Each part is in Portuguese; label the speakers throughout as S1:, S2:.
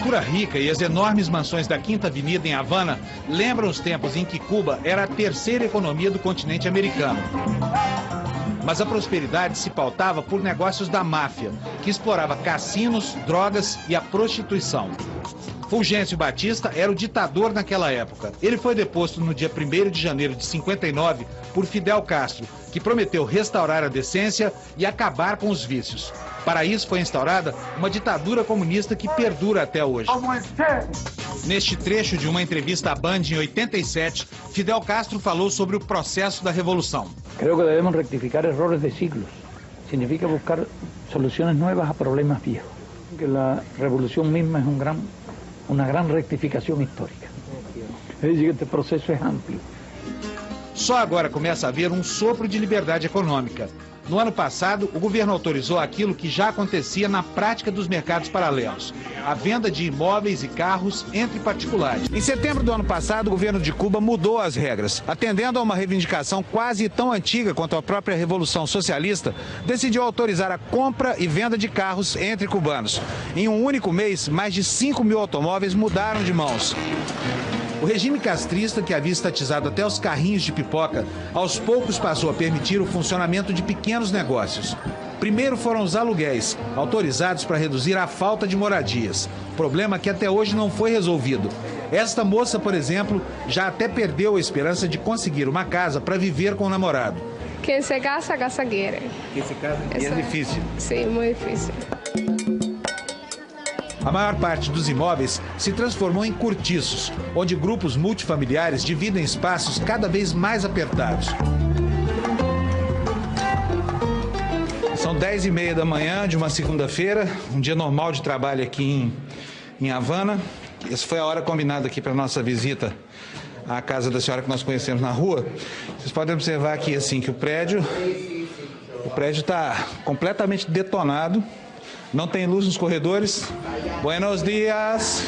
S1: cultura rica e as enormes mansões da Quinta Avenida em Havana lembram os tempos em que Cuba era a terceira economia do continente americano. Mas a prosperidade se pautava por negócios da máfia, que explorava cassinos, drogas e a prostituição. Fulgêncio Batista era o ditador naquela época. Ele foi deposto no dia 1º de janeiro de 59 por Fidel Castro, que prometeu restaurar a decência e acabar com os vícios. Para isso foi instaurada uma ditadura comunista que perdura até hoje. Neste trecho de uma entrevista à Band em 87, Fidel Castro falou sobre o processo da revolução.
S2: Creo que devemos rectificar errores de siglos. Significa buscar soluciones nuevas a problemas viejos. Que a revolução mesma é uma grande rectificação histórica. É decir, que este processo é amplo.
S1: Só agora começa a haver um sopro de liberdade econômica. No ano passado, o governo autorizou aquilo que já acontecia na prática dos mercados paralelos: a venda de imóveis e carros entre particulares. Em setembro do ano passado, o governo de Cuba mudou as regras. Atendendo a uma reivindicação quase tão antiga quanto a própria Revolução Socialista, decidiu autorizar a compra e venda de carros entre cubanos. Em um único mês, mais de 5 mil automóveis mudaram de mãos. O regime castrista, que havia estatizado até os carrinhos de pipoca, aos poucos passou a permitir o funcionamento de pequenos negócios. Primeiro foram os aluguéis, autorizados para reduzir a falta de moradias, problema que até hoje não foi resolvido. Esta moça, por exemplo, já até perdeu a esperança de conseguir uma casa para viver com o namorado.
S3: Quem se casa, casa quiere.
S1: Quem se casa, é difícil.
S3: Sim, muito difícil.
S1: A maior parte dos imóveis se transformou em cortiços, onde grupos multifamiliares dividem espaços cada vez mais apertados. São 10h30 da manhã de uma segunda-feira, um dia normal de trabalho aqui em Havana. Essa foi a hora combinada aqui para a nossa visita à casa da senhora que nós conhecemos na rua. Vocês podem observar aqui assim que o prédio está completamente detonado. Não tem luz nos corredores. Buenos dias.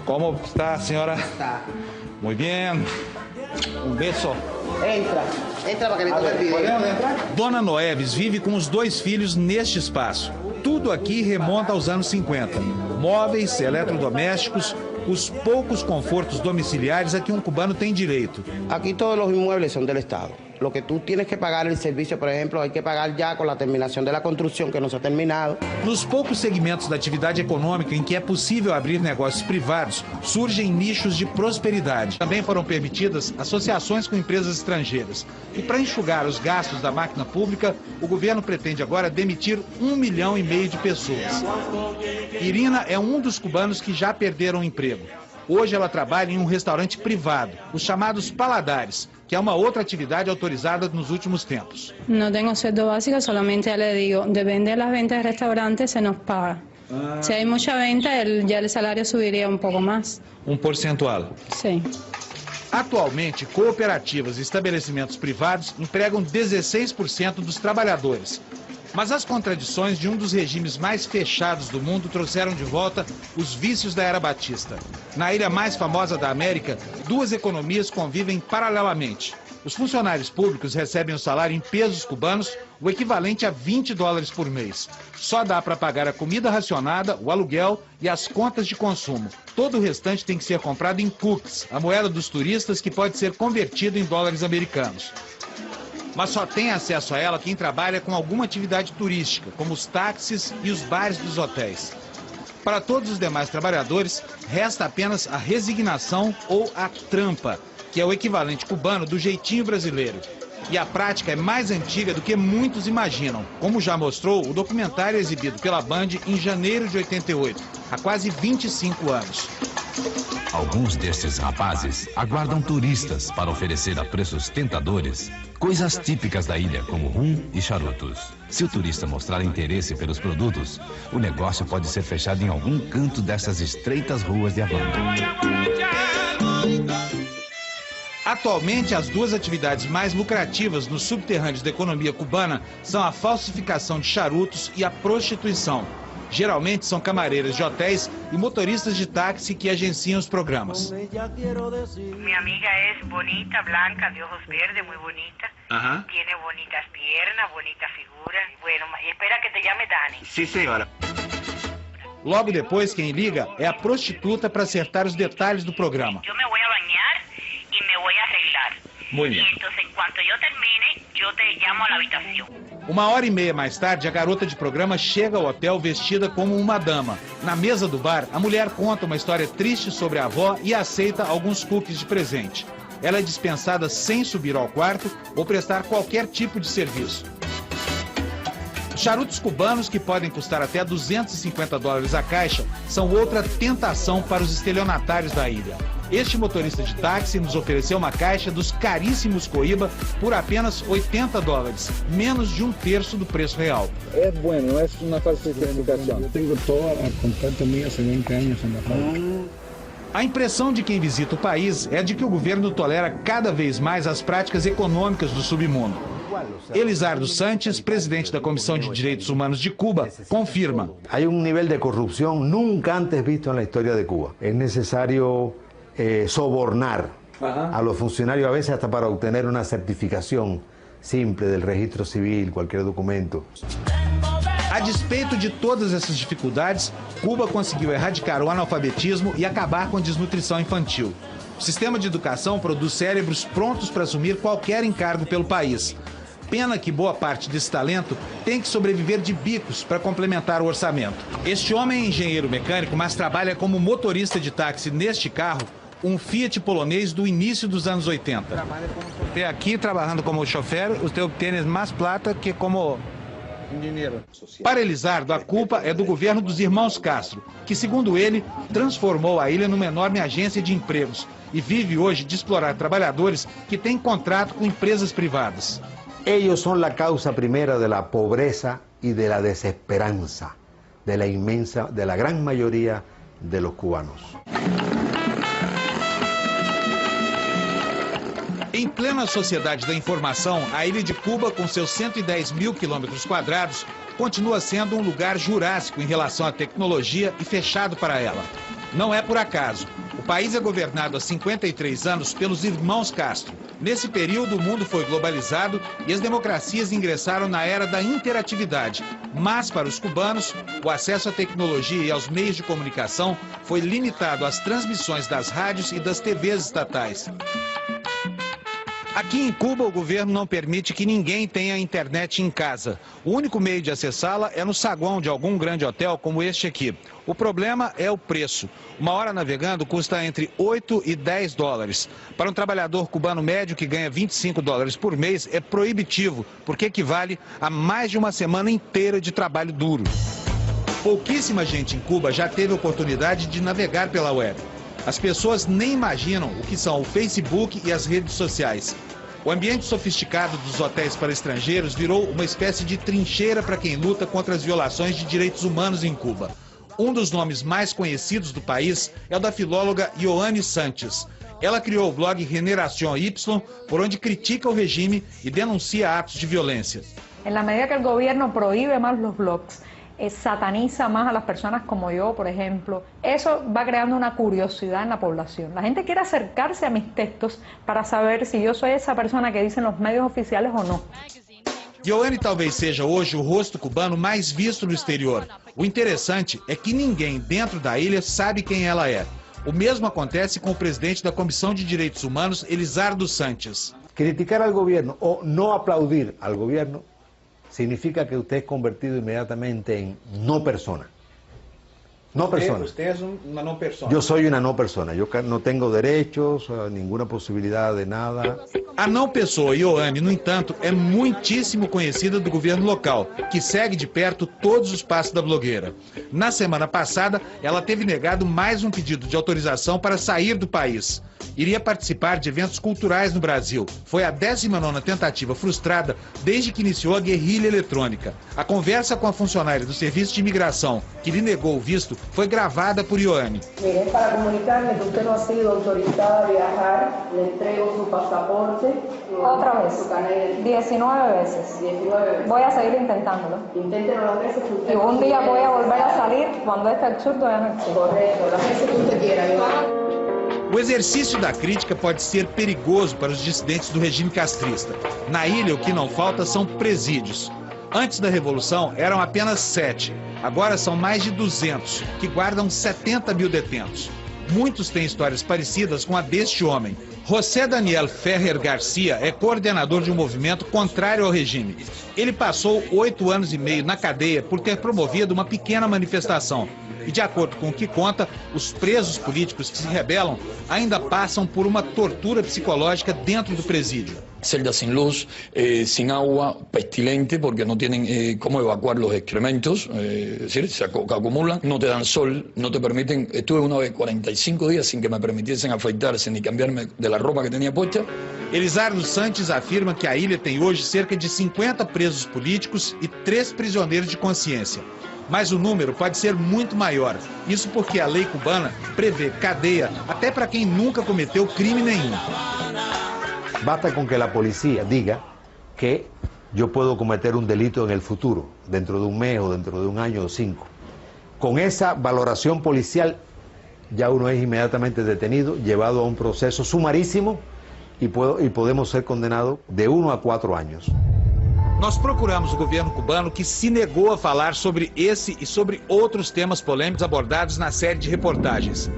S1: Como está, senhora? Muy bien. Um beijo.
S4: Entra para que ele tome vídeo.
S1: Podemos entrar? Dona Noeves vive com os 2 filhos neste espaço. Tudo aqui remonta aos anos 50. Móveis, eletrodomésticos, os poucos confortos domiciliares a que um cubano tem direito.
S4: Aqui todos os imóveis são do Estado. Lo que tú tienes que pagar el servicio, por ejemplo, hay que pagar ya con la terminación de la construcción que no se ha terminado.
S1: Nos poucos segmentos da atividade econômica em que é possível abrir negócios privados, surgem nichos de prosperidade. Também foram permitidas associações com empresas estrangeiras. E para enxugar os gastos da máquina pública, o governo pretende agora demitir 1,5 milhão de pessoas. Irina é um dos cubanos que já perderam o emprego. Hoje ela trabalha em um restaurante privado, os chamados paladares, que é uma outra atividade autorizada nos últimos tempos.
S5: Não tenho sueldo básico, solamente le digo, depende das ventas de restaurante, se nos paga. Se há muita venta, já o salário subiria um pouco mais.
S1: Um percentual?
S5: Sim.
S1: Atualmente, cooperativas e estabelecimentos privados empregam 16% dos trabalhadores. Mas as contradições de um dos regimes mais fechados do mundo trouxeram de volta os vícios da era Batista. Na ilha mais famosa da América, 2 economias convivem paralelamente. Os funcionários públicos recebem o salário em pesos cubanos, o equivalente a $20 por mês. Só dá para pagar a comida racionada, o aluguel e as contas de consumo. Todo o restante tem que ser comprado em cookies, a moeda dos turistas que pode ser convertida em dólares americanos. Mas só tem acesso a ela quem trabalha com alguma atividade turística, como os táxis e os bares dos hotéis. Para todos os demais trabalhadores, resta apenas a resignação ou a trampa, que é o equivalente cubano do jeitinho brasileiro. E a prática é mais antiga do que muitos imaginam, como já mostrou o documentário exibido pela Band em janeiro de 88, há quase 25 anos.
S6: Alguns destes rapazes aguardam turistas para oferecer a preços tentadores coisas típicas da ilha, como rum e charutos. Se o turista mostrar interesse pelos produtos, o negócio pode ser fechado em algum canto dessas estreitas ruas de Havana.
S1: Atualmente, as 2 atividades mais lucrativas nos subterrâneos da economia cubana são a falsificação de charutos e a prostituição. Geralmente são camareiras de hotéis e motoristas de táxi que agenciam os programas.
S7: Minha amiga é bonita, blanca, de ojos verdes, muito bonita. Tiene bonitas piernas, bonita figura. Bueno, espera que te llame Dani.
S1: Sim, senhora. Logo depois, quem liga é a prostituta para acertar os detalhes do programa.
S7: Eu me vou banhar e me vou arreglar.
S1: Muito bem.
S7: Então, enquanto eu termine, eu te chamo à habitação.
S1: 1h30 mais tarde, a garota de programa chega ao hotel vestida como uma dama. Na mesa do bar, a mulher conta uma história triste sobre a avó e aceita alguns cookies de presente. Ela é dispensada sem subir ao quarto ou prestar qualquer tipo de serviço. Charutos cubanos, que podem custar até $250 a caixa, são outra tentação para os estelionatários da ilha. Este motorista de táxi nos ofereceu uma caixa dos caríssimos Coíba por apenas $80, menos de 1/3 do preço real.
S8: É bueno, é uma falsificação. Eu tenho toda a contrato minha há 20 anos na fábrica.
S1: A impressão de quem visita o país é de que o governo tolera cada vez mais as práticas econômicas do submundo. Elizardo Santos, presidente da Comissão de Direitos Humanos de Cuba, confirma.
S9: Há nível de corrupção nunca antes visto na história de Cuba. É necessário sobornar a los funcionarios, a veces hasta para obtener una certificación simple del registro civil, cualquier documento.
S1: A despeito de todas essas dificuldades, Cuba conseguiu erradicar o analfabetismo e acabar com a desnutrição infantil. O sistema de educação produz cérebros prontos para assumir qualquer encargo pelo país. Pena que boa parte desse talento tem que sobreviver de bicos para complementar o orçamento. Este homem é engenheiro mecânico, mas trabalha como motorista de táxi neste carro, um Fiat polonês do início dos anos 80. Você aqui trabalhando como chofer, você obtém mais plata que como dinheiro. Para Elizardo, a culpa é do governo dos irmãos Castro, que, segundo ele, transformou a ilha numa enorme agência de empregos e vive hoje de explorar trabalhadores que têm contrato com empresas privadas.
S9: Ellos son la causa primera de la pobreza y de la desesperanza de la gran mayoría de los cubanos.
S1: Em plena sociedade da informação, a ilha de Cuba, com seus 110 mil quilômetros quadrados, continua sendo um lugar jurássico em relação à tecnologia e fechado para ela. Não é por acaso. O país é governado há 53 anos pelos irmãos Castro. Nesse período, o mundo foi globalizado e as democracias ingressaram na era da interatividade. Mas, para os cubanos, o acesso à tecnologia e aos meios de comunicação foi limitado às transmissões das rádios e das TVs estatais. Aqui em Cuba, o governo não permite que ninguém tenha internet em casa. O único meio de acessá-la é no saguão de algum grande hotel como este aqui. O problema é o preço. Uma hora navegando custa entre $8 e $10. Para um trabalhador cubano médio que ganha $25 por mês, é proibitivo, porque equivale a mais de uma semana inteira de trabalho duro. Pouquíssima gente em Cuba já teve oportunidade de navegar pela web. As pessoas nem imaginam o que são o Facebook e as redes sociais. O ambiente sofisticado dos hotéis para estrangeiros virou uma espécie de trincheira para quem luta contra as violações de direitos humanos em Cuba. Um dos nomes mais conhecidos do país é o da filóloga Ioane Santos. Ela criou o blog Generación Y, por onde critica o regime e denuncia atos de violência.
S10: Na medida que o governo proíbe mais os blogs, sataniza más a las personas como yo, por ejemplo, eso va creando una curiosidad en la población. La gente quiere acercarse a mis textos para saber si yo soy esa persona que dicen los medios oficiales o no.
S1: Ioane talvez seja hoje o rosto cubano mais visto no exterior. O interessante é que ninguém dentro da ilha sabe quem ela é. O mesmo acontece com o presidente da Comissão de Direitos Humanos, Elizardo Santos.
S9: Criticar al gobierno o no aplaudir al gobierno significa que usted es convertido inmediatamente en no persona. No persona.
S1: Usted es una no persona.
S9: Yo soy una no persona. Yo no tengo derechos, ninguna posibilidad de nada.
S1: A não pessoa Ioane, no entanto, é muitíssimo conhecida do governo local, que segue de perto todos os passos da blogueira. Na semana passada, ela teve negado mais um pedido de autorização para sair do país. Iria participar de eventos culturais no Brasil. Foi a 19ª tentativa frustrada desde que iniciou a guerrilha eletrônica. A conversa com a funcionária do Serviço de Imigração, que lhe negou o visto, foi gravada por Ioane.
S11: Mire, para comunicarle que usted no ha sido autorizada a viajar, le entrego su pasaporte.
S10: Otra vez, 19 veces.
S11: 19 veces.
S10: Voy a seguir intentándolo.
S11: Inténtelo las veces que usted
S10: Y un día voy a volver a salir cuando este absurdo ya no existe.
S11: Correcto, las veces que usted quiera, Ioane.
S1: O exercício da crítica pode ser perigoso para os dissidentes do regime castrista. Na ilha, o que não falta são presídios. Antes da Revolução, eram apenas 7. Agora são mais de 200, que guardam 70 mil detentos. Muitos têm histórias parecidas com a deste homem. José Daniel Ferrer Garcia é coordenador de um movimento contrário ao regime. Ele passou 8 anos e meio na cadeia por ter promovido uma pequena manifestação. E, de acordo com o que conta, os presos políticos que se rebelam ainda passam por uma tortura psicológica dentro do presídio.
S12: Celdas sin luz, sin agua, pestilente, porque no tienen cómo evacuar los excrementos, es decir, se acumulan, no te dan sol, no te permiten. Estuve una vez 45 días sin que me permitiesen afeitarse ni cambiarme de la ropa que tenía puesta.
S1: Elisardo Santos afirma que a ilha tem hoje cerca de 50 presos políticos e 3 prisioneiros de consciência. Mas o número pode ser muito maior. Isso porque a lei cubana prevê cadeia até para quem nunca cometeu crime nenhum.
S9: Basta con que la policía diga que yo puedo cometer un delito en el futuro, dentro de un mes o dentro de un año o 5. Con esa valoración policial ya uno es inmediatamente detenido, llevado a un proceso sumarísimo y podemos ser condenados de 1 a 4 años.
S1: Nós procuramos o governo cubano, que se negou a falar sobre esse e sobre outros temas polêmicos abordados na série de reportagens.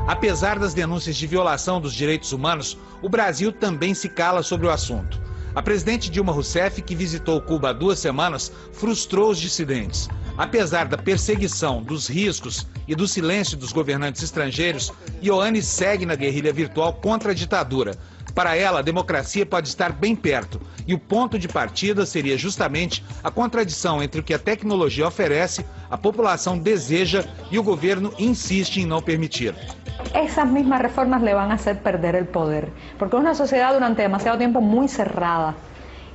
S1: Apesar das denúncias de violação dos direitos humanos, o Brasil também se cala sobre o assunto. A presidente Dilma Rousseff, que visitou Cuba há 2 semanas, frustrou os dissidentes. Apesar da perseguição, dos riscos e do silêncio dos governantes estrangeiros, Ioane segue na guerrilha virtual contra a ditadura. Para ela, a democracia pode estar bem perto, e o ponto de partida seria justamente a contradição entre o que a tecnologia oferece, a população deseja e o governo insiste em não permitir.
S10: Esas mismas reformas le van a hacer perder el poder, porque es una sociedad durante demasiado tiempo muy cerrada,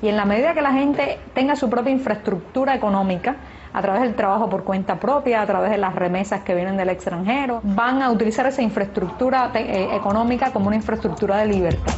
S10: y en la medida que la gente tenga su propia infraestructura económica, a través del trabajo por cuenta propia, a través de las remesas que vienen del extranjero, van a utilizar esa infraestructura económica como una infraestructura de libertad.